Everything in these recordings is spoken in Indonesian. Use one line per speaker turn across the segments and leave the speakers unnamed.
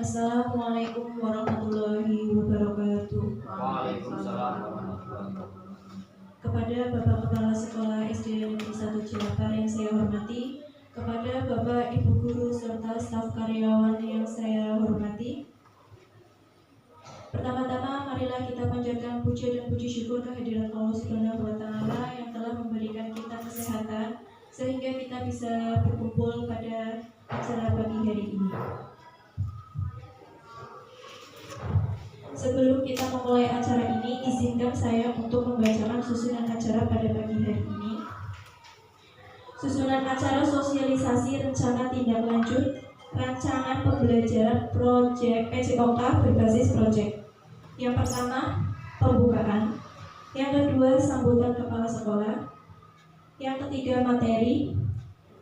Assalamualaikum warahmatullahi wabarakatuh.
Waalaikumsalam warahmatullahi wabarakatuh.
Kepada Bapak Kepala Sekolah SD Negeri 1 Cilacap yang saya hormati, kepada Bapak Ibu Guru serta staf karyawan yang saya hormati, pertama-tama marilah kita panjatkan puja dan puji syukur kehadirat Allah Subhanahu wa Ta'ala yang telah memberikan kita kesehatan sehingga kita bisa berkumpul pada acara pagi hari ini. Sebelum kita memulai acara ini, izinkan saya untuk membacakan susunan acara pada pagi hari ini. Susunan acara sosialisasi rencana tindak lanjut rancangan pembelajaran proyek PJOK berbasis proyek. Yang pertama, pembukaan. Yang kedua, sambutan kepala sekolah. Yang ketiga, materi.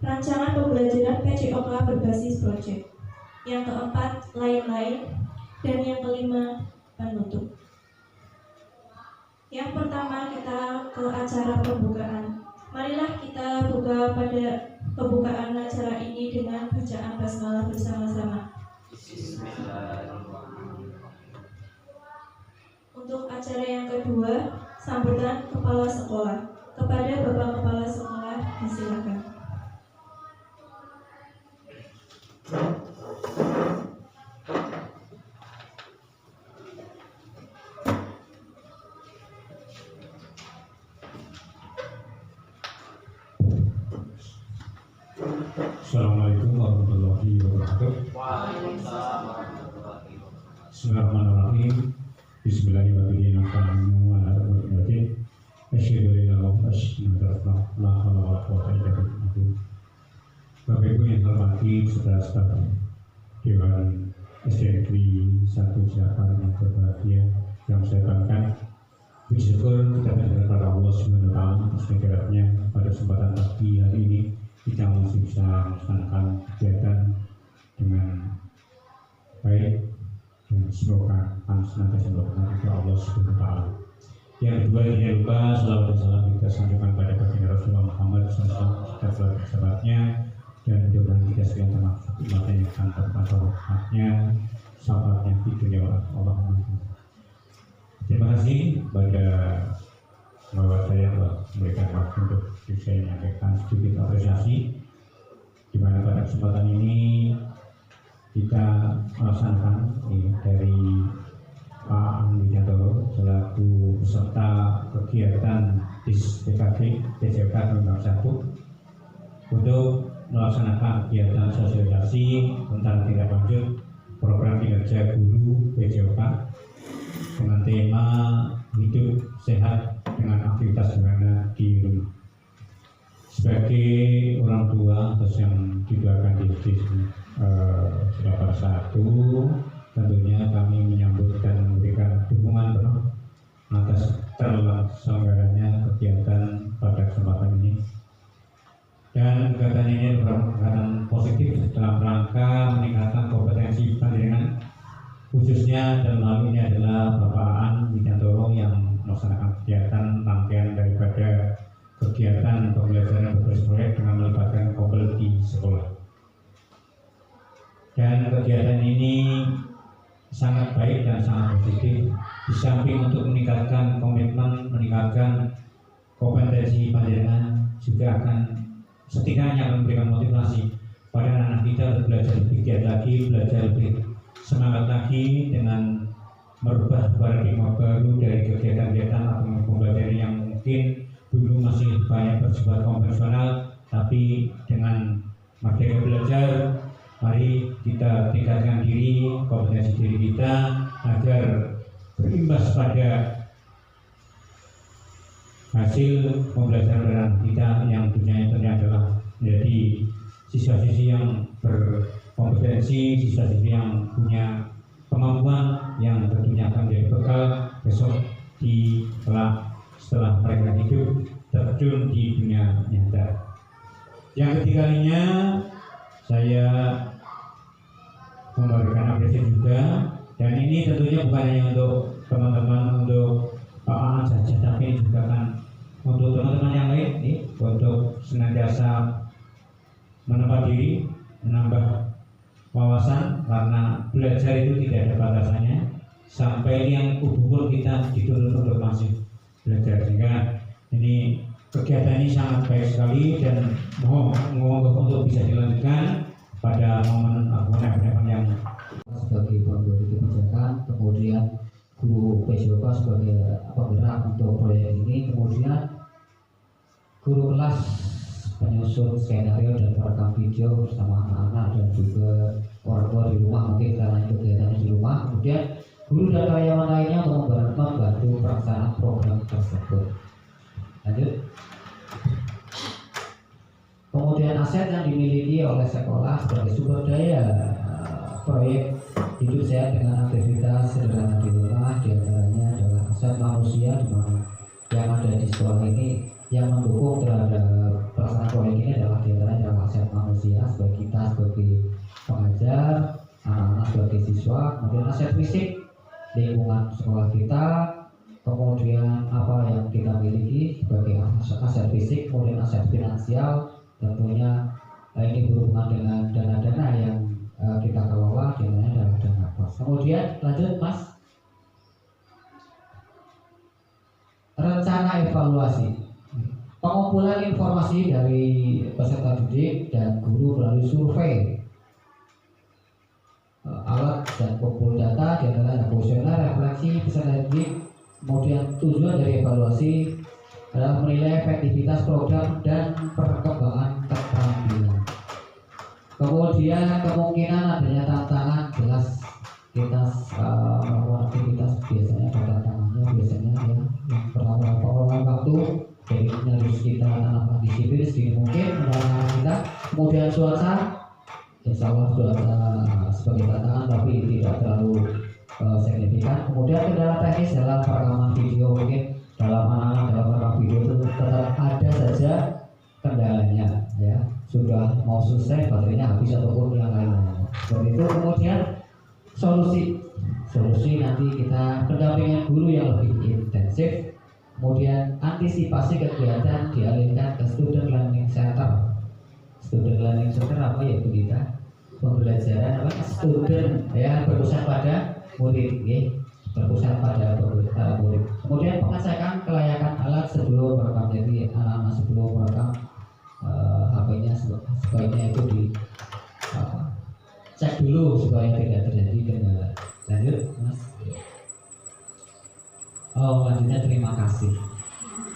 Rancangan pembelajaran PJOK berbasis proyek. Yang keempat, lain-lain. Dan yang kelima, penutup. Yang pertama kita ke acara pembukaan. Marilah kita buka pada pembukaan acara ini dengan bacaan basmalah bersama-sama.
Bismillahirrahmanirrahim.
Untuk acara yang kedua, sambutan kepala sekolah. Kepada Bapak Kepala Sekolah, disilakan.
Assalamualaikum warahmatullahi wabarakatuh.
Waalaikumsalam warahmatullahi wabarakatuh.
Bismillahirrahmanirrahim. Bismillahirrahmanirrahim. Asyhadu an la ilaha illallah. Bapak Ibu yang hormati saudara staf Dewan SD Negeri 1 Cilacap yang berbahagia, yang saya banggakan, bersyukur kita kepada Allah Subhanahu wa Ta'ala atas nikmatnya pada kesempatan pagi hari ini kita masih bisa melaksanakan kegiatan dengan baik dan semoga senantiasa berkenan kepada Allah Subhanahu wa Ta'ala. Yang kedua, tidak lupa salawat dan salam kita sampaikan pada baginda Rasulullah Muhammad SAW serta sahabatnya, dan mudah-mudahan kita sekalian termasuk umat yang akan termasuk rahmatnya, sahabatnya di dunia Allahumma. Terima kasih pada bahwa saya memberikan waktu untuk bisa menyampaikan sedikit apresiasi, di mana pada kesempatan ini kita melaksanakan dari Pak Wijanto selaku peserta kegiatan PKK PJOK nomor 1 untuk melaksanakan kegiatan sosialisasi tentang tindak lanjut program kinerja guru PJOK dengan tema hidup sehat dengan aktivitas sederhana di rumah. Sebagai orang tua atau yang didoakan di Surabaya 1, tentunya kami menyambut dan memberikan dukungan penuh atas terselenggaranya kegiatan pada kesempatan ini. Dan kegiatan ini merupakan kegiatan positif dalam rangka meningkatkan kompetensi panjenengan, khususnya dalam hal ini adalah Bapak Aan Wijanto yang melaksanakan kegiatan rangkaian daripada kegiatan pembelajaran berbasis proyek dengan melibatkan kompel di sekolah. Dan kegiatan ini sangat baik dan sangat positif, di samping untuk meningkatkan komitmen, meningkatkan kompetensi panjenengan, juga akan setidaknya memberikan motivasi pada anak kita untuk belajar lebih giat lagi, belajar lebih semangat lagi dengan merubah paradigma baru dari kegiatan-kegiatan atau pembelajaran yang mungkin dulu masih banyak bersifat konvensional, tapi dengan merdeka belajar, mari kita tingkatkan diri, kompetensi diri kita agar berimbas pada hasil pembelajaran kita yang tentunya adalah menjadi siswa-siswi yang berkompetensi, siswa-siswi yang punya kemampuan yang tentunya akan menjadi bekal besok di setelah mereka hidup terjun di dunia nyata. Yang ketiganya, saya memberikan apresiasi juga, dan ini tentunya bukan hanya untuk teman-teman, untuk Pak Aan saja, tapi juga kan untuk teman-teman yang lain nih, untuk senantiasa menambah diri, menambah wawasan, karena belajar itu tidak ada batasannya. Sampai yang kubu pun kita dituntut untuk masih belajar, sehingga ini kegiatan ini sangat baik sekali dan mohon untuk bisa dilanjutkan pada momen event yang
sebagai pembuat kebijakan, kemudian guru PJOK sebagai penggerak untuk proyek ini, kemudian guru kelas penyusun skenario dan perekam video bersama anak-anak dan juga orang tua di rumah mungkin karena kegiatannya di rumah, kemudian guru dan karyawan lainnya untuk membantu pelaksanaan program tersebut. Lanjut. Kemudian aset yang dimiliki oleh sekolah sebagai sumber daya proyek hidup sehat dengan aktivitas sederhana di rumah, diantaranya adalah aset manusia di mana yang ada di sekolah ini yang mendukung terhadap pelaksanaan proyek ini adalah diantaranya adalah aset manusia sebagai kita sebagai pengajar, anak-anak sebagai siswa, kemudian aset fisik lingkungan sekolah kita, kemudian apa yang kita miliki sebagai aset fisik, kemudian aset finansial tentunya ini berhubungan dengan dana-dana yang kita kelola, dimana adalah dana kos. Kemudian lanjut Mas, rencana evaluasi, pengumpulan informasi dari peserta didik dan guru melalui survei, alat dan kumpul data diantaranya kuesioner, refleksi peserta didik. Kemudian tujuan dari evaluasi adalah menilai efektivitas program dan perkembangan keterampilan. Kemudian kemungkinan adanya tantangan, jelas kita melakukan aktivitas biasanya ada tantangannya, biasanya ya yang pertama pengelolaan waktu, jadi ini harus kita tanamkan disiplin sedini mungkin mendalam kita. Kemudian cuaca, insya Allah cuaca sebagai tantangan tapi tidak terlalu signifikan. Kemudian kendala teknis dalam perekaman video, mungkin dalam anak-anak dalam perekaman video itu tetap ada saja kendalanya, ya sudah mau selesai baterainya habis ataupun yang lain-lain seperti itu. Kemudian solusi nanti kita pendampingan guru yang lebih intensif, kemudian antisipasi kegiatan dialihkan ke student learning center. Student learning center apa ya Bu Dita? Pembelajaran apa? Student ya, berpusat pada murid, ya, berpusat pada murid. Kemudian pengecekan kelayakan alat sebelum merekam, jadi anak-anak sebelum merekam HP-nya sebaiknya itu di cek dulu supaya tidak terjadi kendala. Lanjut Mas. Lanjutnya terima kasih.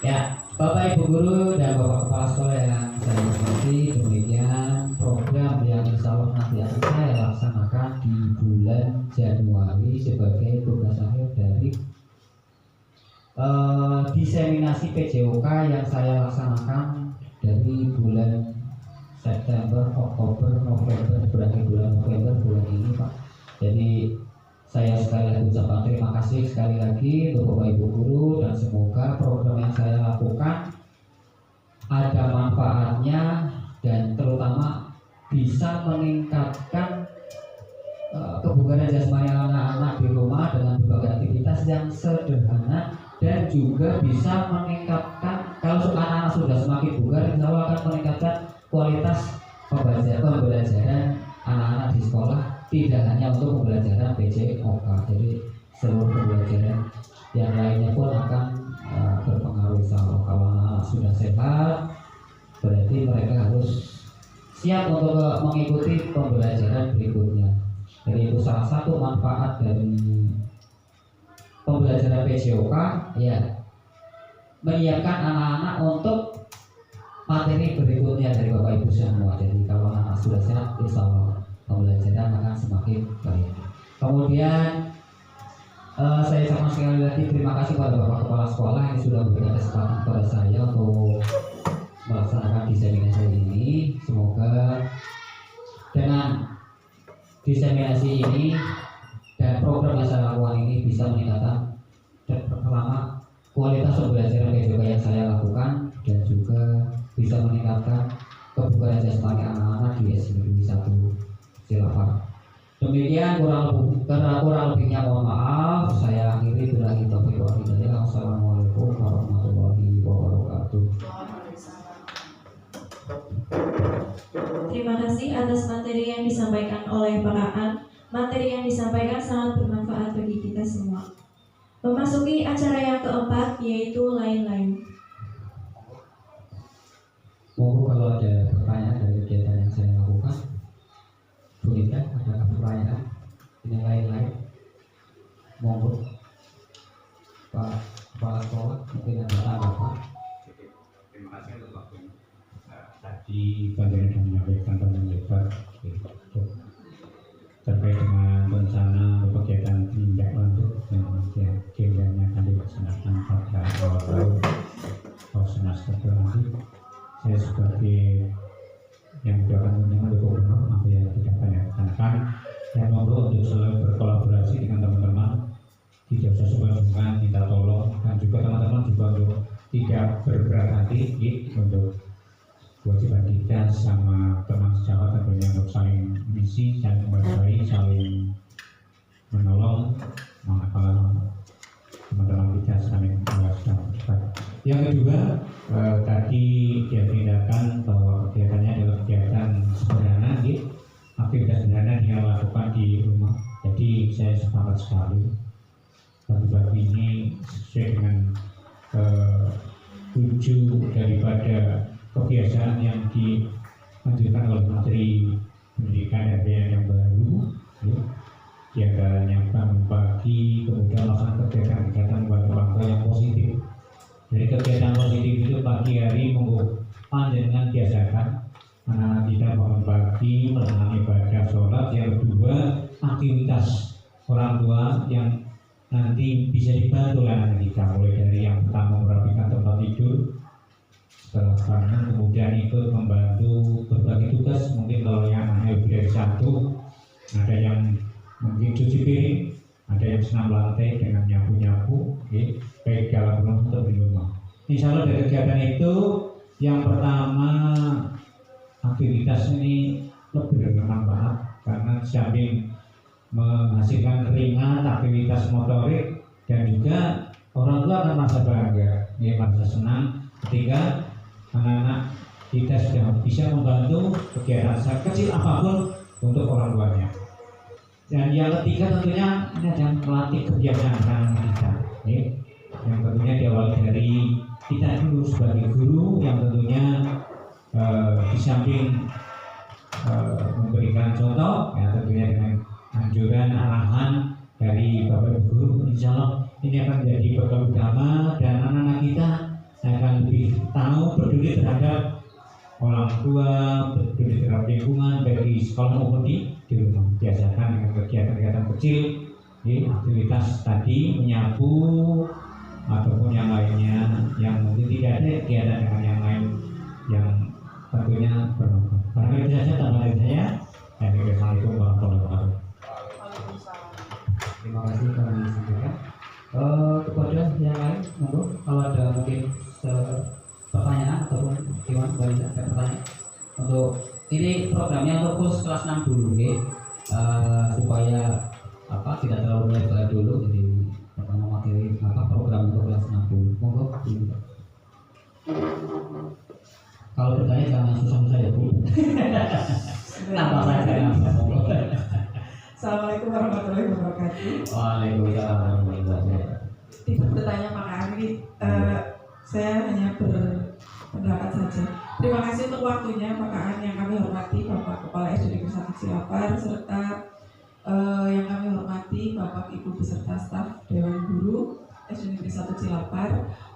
Ya, Bapak Ibu Guru dan Bapak Kepala Sekolah yang saya hormati, demikian program yang insya Allah nanti akan saya laksanakan di bulan Januari sebagai tugas akhir dari diseminasi PJOK yang saya laksanakan dari bulan September, Oktober, November, berakhir bulan November bulan ini Pak. Jadi saya sekali lagi ucapkan terima kasih sekali lagi untuk Bapak Ibu Guru, dan semoga program yang saya lakukan ada manfaatnya dan terutama bisa meningkatkan kebugaran jasmani anak-anak di rumah dengan berbagai aktivitas yang sederhana, dan juga bisa meningkatkan, kalau anak-anak sudah semakin bugar insya Allah akan meningkatkan kualitas pembelajaran anak-anak di sekolah, tidak hanya untuk pembelajaran PJOK, jadi seluruh pembelajaran yang lainnya pun akan berpengaruh insya Allah. Kalau anak-anak sudah sehat, berarti mereka harus siap untuk mengikuti pembelajaran berikutnya. Jadi itu salah satu manfaat dari pembelajaran PJOK, ya, menyiapkan anak-anak untuk materi berikutnya dari Bapak Ibu semua. Jadi kalau anak sudah sehat, insya Allah pembelajaran akan semakin baik. Kemudian saya sama sekali lagi terima kasih pada Bapak Kepala Sekolah yang sudah memberikan kesempatan kepada saya untuk melaksanakan diseminasi ini. Semoga dengan diseminasi ini dan program yang saya lakukan ini bisa meningkatkan pertama kualitas pembelajaran PJOK yang saya lakukan, dan juga bisa meningkatkan kebugaran jasmani anak-anak di SMP 1 Cilapar. Demikian kurang lebihnya mohon maaf. Saya akhiri bila kita berdoa. Wassalamualaikum warahmatullahi wabarakatuh.
Terima kasih atas materi materi yang disampaikan oleh Pak Aan. Materi yang disampaikan sangat bermanfaat bagi kita semua. Memasuki acara yang keempat, yaitu lain-lain.
Monggo kalau ada pertanyaan dari kegiatan yang saya lakukan, bolehkah ada pertanyaan yang lain-lain? Monggo, Pak Kepala Sekolah, mungkin ada tanggapan.
Terima kasih atas waktunya. Tadi Panjenengan sudah menyampaikan tentang lebar terkait dengan rencana kegiatan tindak lanjut yang kiranya akan dilaksanakan pada awal tahun semester nanti. Saya sebagai yang akan mendukung penuh apa yang kita tanyakan dan monggo untuk selalu berkolaborasi dengan teman-teman, tidak usah sungkan-sungkan minta tolong, dan juga teman-teman juga untuk tidak berberat hati untuk kewajiban kita sama teman sejawat tentunya untuk saling mengisi, saling membantu, saling menolong manakala teman-teman kita saling sedang berdebat. Yang kedua, tadi dia tindakan bahwa kegiatannya adalah kegiatan sederhana, aktivitas sederhana dia lakukan di rumah. Jadi saya sepakat sekali. Bagi-bagi ini sesuai dengan tujuh daripada kebiasaan yang dianjurkan oleh Menteri Pendidikan yang baru, di antaranya bangun pagi, kemudian melakukan kegiatan-kegiatan orang tua yang positif. Jadi kegiatan positif itu pagi hari monggo panjenengan biasakan anak-anak kita bangun pagi, melakukan ibadah sholat. Yang kedua, aktivitas orang tua yang nanti bisa dibantu oleh anak kita, mulai dari yang pertama merapikan tempat tidur, setelah karena kemudian ikut membantu berbagi tugas. Mungkin kalau yang lebih dari satu, ada yang mungkin cuci piring, ada yang senam lantai dengan nyapu-nyapu, baik dalam rumah atau di rumah. Insya Allah dari kegiatan itu, yang pertama aktivitas ini lebih bermanfaat karena samping menghasilkan ringan aktivitas motorik dan juga orang tua akan merasa bangga, merasa senang ketika anak-anak kita sudah bisa membantu kegiatan kecil apapun untuk orang tuanya. Dan yang ketiga tentunya ini adalah melatih kebiasaan anak kita, yang tentunya diawali dari kita dulu sebagai guru, yang tentunya di samping memberikan contoh, ya tentunya dengan anjuran arahan dari Bapak Ibu Guru, insya Allah ini akan menjadi bekal utama dan anak-anak kita akan lebih tahu peduli terhadap orang tua, peduli terhadap lingkungan baik di sekolah maupun di rumah. Biasakan dengan kegiatan-kegiatan kecil, aktivitas tadi menyapu ataupun yang lainnya, yang mungkin tidak ada kegiatan dengan yang lain yang tentunya bermanfaat. Karena itu saja tambahan saya. Assalamualaikum warahmatullahi wabarakatuh.
Terima kasih kami sampaikan. Kepada yang lain, monggo kalau ada mungkin pertanyaan ataupun Iwan kembali ada pertanyaan. Untuk ini programnya untuk kurs kelas 6 dulu, supaya tidak terlalu melebar dulu. Jadi pertama materi program untuk kelas 6 dulu. Monggo. Kalau bertanya jangan susah-susah ya Bu. Tanpa saya.
Assalamualaikum warahmatullahi wabarakatuh.
Waalaikumsalam warahmatullahi wabarakatuh.
Tidak bertanya Pak Ari, saya hanya berpendapat saja. Terima kasih untuk waktunya Pak Aan, yang kami hormati Bapak Kepala SD Negeri 1 Cilapar, serta yang kami hormati Bapak Ibu beserta staf Dewan Guru SD Negeri 1 Cilapar,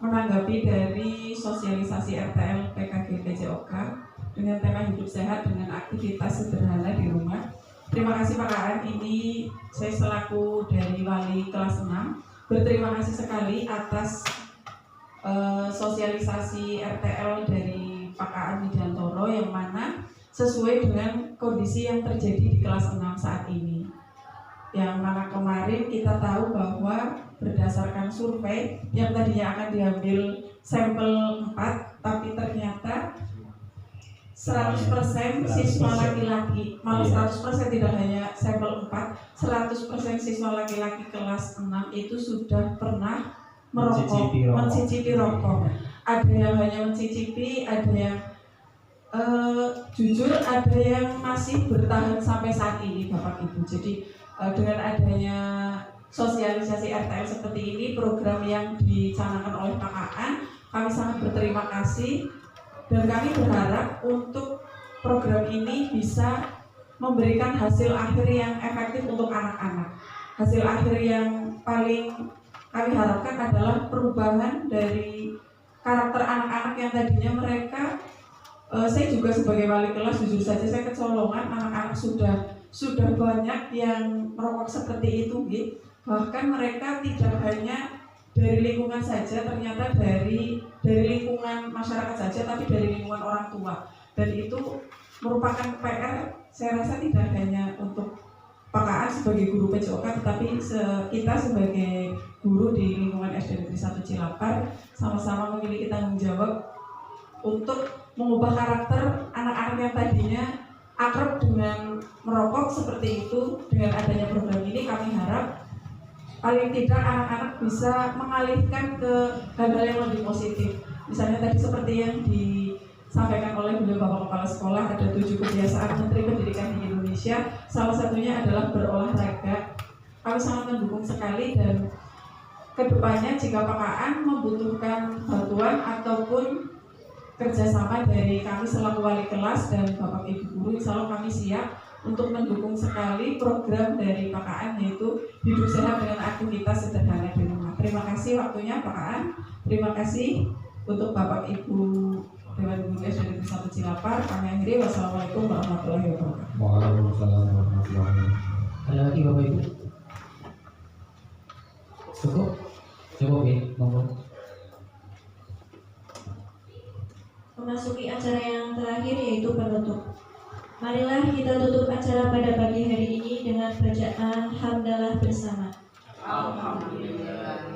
menanggapi dari sosialisasi RTL PKG PJOK dengan tema hidup sehat dengan aktivitas sederhana di rumah. Terima kasih Pak Aan, ini saya selaku dari wali kelas 6 berterima kasih sekali atas sosialisasi RTL dari Pak Aan Widiantoro, yang mana sesuai dengan kondisi yang terjadi di kelas 6 saat ini. Yang mana kemarin kita tahu bahwa berdasarkan survei yang tadinya akan diambil sampel 4, tapi ternyata 100% siswa laki-laki, malah 100% tidak hanya sampel 4, 100% siswa laki-laki kelas 6 itu sudah pernah mencicipi rokok. Ada yang hanya mencicipi, ada yang jujur ada yang masih bertahan sampai saat ini Bapak Ibu. Jadi dengan adanya sosialisasi RTL seperti ini, program yang dicanangkan oleh PKN, kami sangat berterima kasih dan kami berharap untuk program ini bisa memberikan hasil akhir yang efektif untuk anak-anak. Hasil akhir yang paling kami harapkan adalah perubahan dari karakter anak-anak yang tadinya mereka, saya juga sebagai wali kelas jujur saja saya kecolongan, anak-anak sudah banyak yang merokok seperti itu, gitu. Bahkan mereka tidak hanya dari lingkungan saja, ternyata dari lingkungan masyarakat saja, tapi dari lingkungan orang tua. Dan itu merupakan PR, saya rasa tidak hanya untuk PKN sebagai guru PJOK, tetapi kita sebagai guru di lingkungan SD Negeri 1 Cilapar sama-sama memiliki tanggung jawab untuk mengubah karakter anak-anak yang tadinya akrab dengan merokok seperti itu. Dengan adanya program ini kami harap paling tidak anak-anak bisa mengalihkan ke hal-hal yang lebih positif. Misalnya tadi seperti yang disampaikan oleh beliau Bapak Kepala Sekolah, ada 7 kebiasaan Menteri Pendidikan di Indonesia, salah satunya adalah berolahraga. Kami sangat mendukung sekali dan kedepannya jika PKN membutuhkan bantuan ataupun kerjasama dari kami selaku wali kelas dan Bapak Ibu guru, insya Allah kami siap untuk mendukung sekali program dari PKN, yaitu hidup sehat dengan aktivitas sederhana di rumah. Terima kasih waktunya PKN, terima kasih untuk Bapak Ibu Dewan Guru SD Negeri 1 Cilapar. Kami akhiri, wassalamualaikum warahmatullahi wabarakatuh.
Waalaikumsalam warahmatullahi wabarakatuh. Ada lagi Bapak Ibu? Cukup ya, ngomong.
Memasuki acara yang terakhir yaitu penutup. Marilah kita tutup acara pada pagi hari ini dengan bacaan hamdalah bersama.
Alhamdulillah.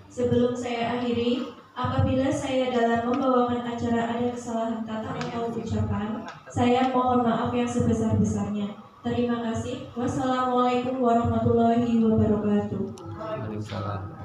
Sebelum saya akhiri, apabila saya dalam membawakan acara ada kesalahan kata atau ucapan, saya mohon maaf yang sebesar-besarnya. Terima kasih. Wassalamualaikum warahmatullahi wabarakatuh.
Waalaikumsalam.